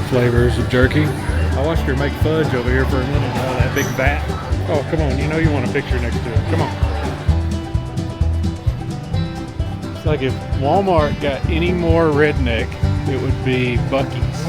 flavors of jerky. I watched her make fudge over here for a minute. Oh, that big vat. Oh, come on. You know you want a picture next to it. Come on. It's like if Walmart got any more redneck, it would be Buc-ee's.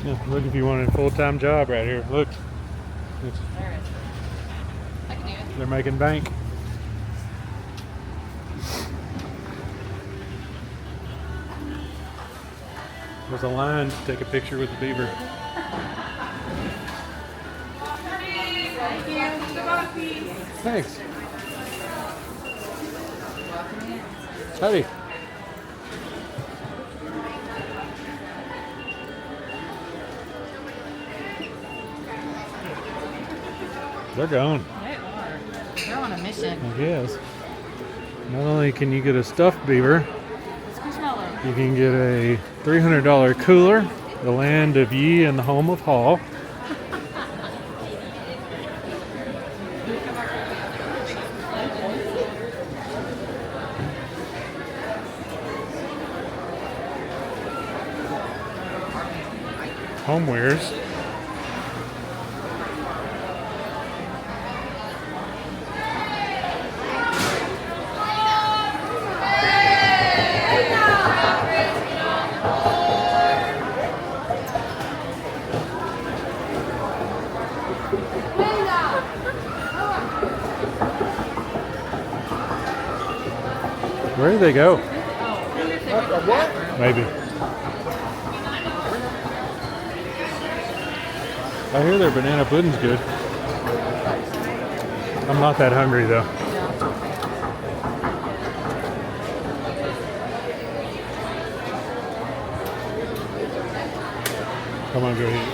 Yeah, look if you wanted a full-time job right here. Look. I can do it. They're making bank. There's a line to take a picture with the beaver. Thanks. Howdy. They're gone. They are. They're on a mission. I guess. Not only can you get a stuffed beaver, you can get a $300 cooler, the land of ye and the home of Hall. Homewares. Where did they go? Maybe. I hear their banana pudding's good. I'm not that hungry though. Come on, go ahead.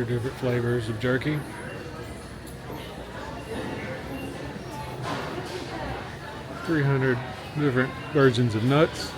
Different flavors of jerky. $300 different versions of nuts.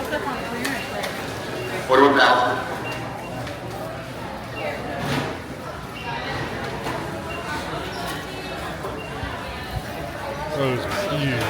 got stuff on clearance right now. 41,000. Those are huge.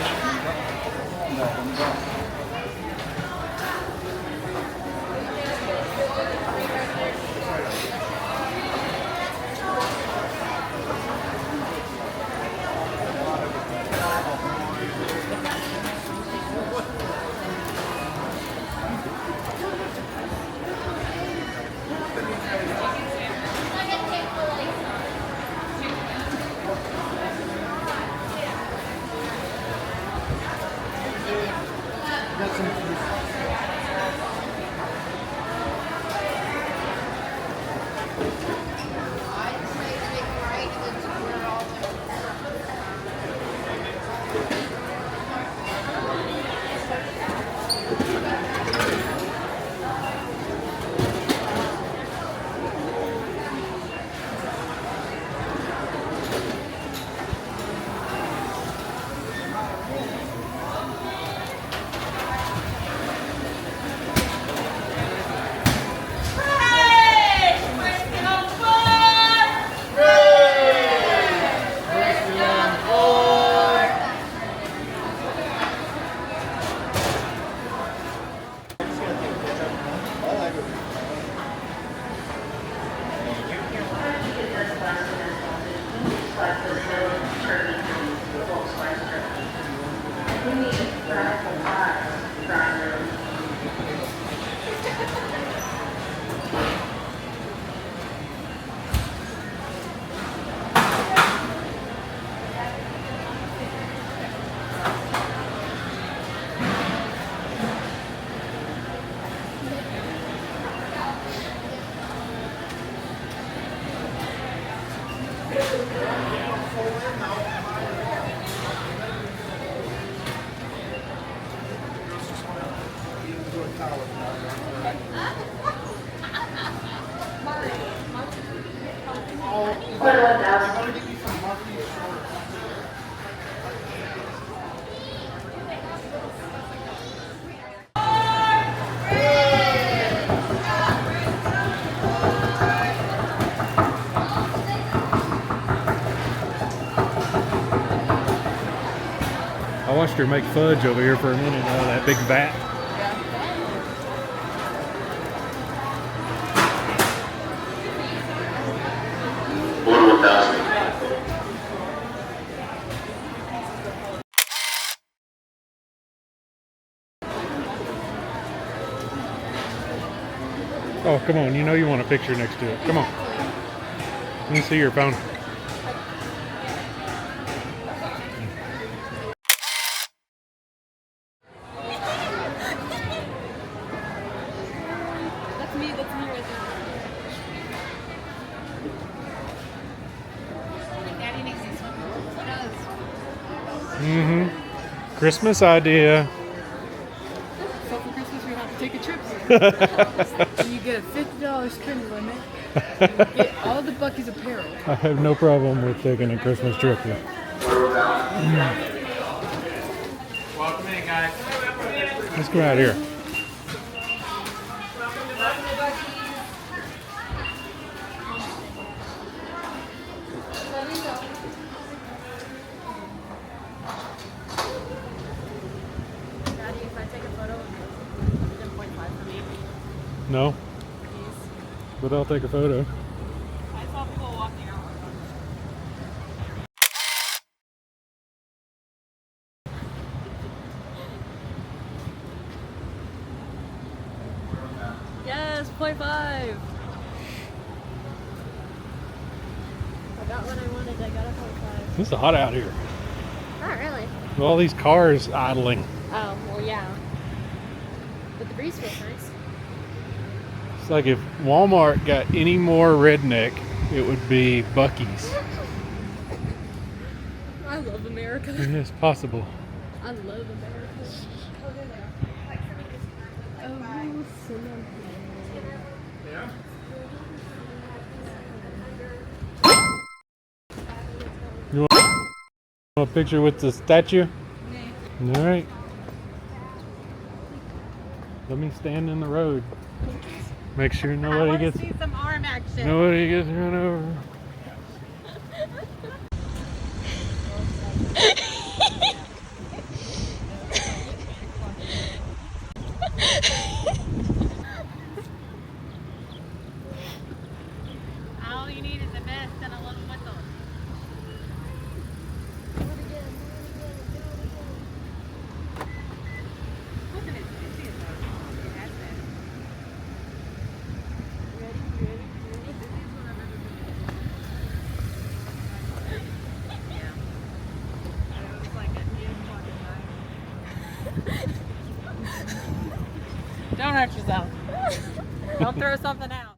I watched her make fudge over here for a minute out of that big vat. Oh, come on. You know you want a picture next to it. Come on. Let me see your phone. That's me right there. Daddy makes these one. He does. Mm-hmm. Christmas idea. So for Christmas we have to take a trip. And you get a $50 spend limit. And you get all the Buc-ee's apparel. I have no problem with taking a Christmas trip. Welcome in, guys. Let's go out here. Daddy, if I take a photo, 10.5 for me. No, but I'll take a photo. I saw people walking out. Yes, 0.5. I got what I wanted. I got a 0.5. It's hot out here. Not really. With all these cars idling. Oh, well, yeah. But the breeze feels nice. It's like if Walmart got any more redneck, it would be Buc-ee's. I love America. It's possible. I love America. Oh, Simon. You want a picture with the statue? Yeah. All right. Let me stand in the road. Make sure I nobody want to gets see some arm action. run over. All you need is a vest and a little whistle. Look at it. You see it though. It has that. Yeah. It was like a 8 o'clock at night. Don't hurt yourself. Don't throw something out.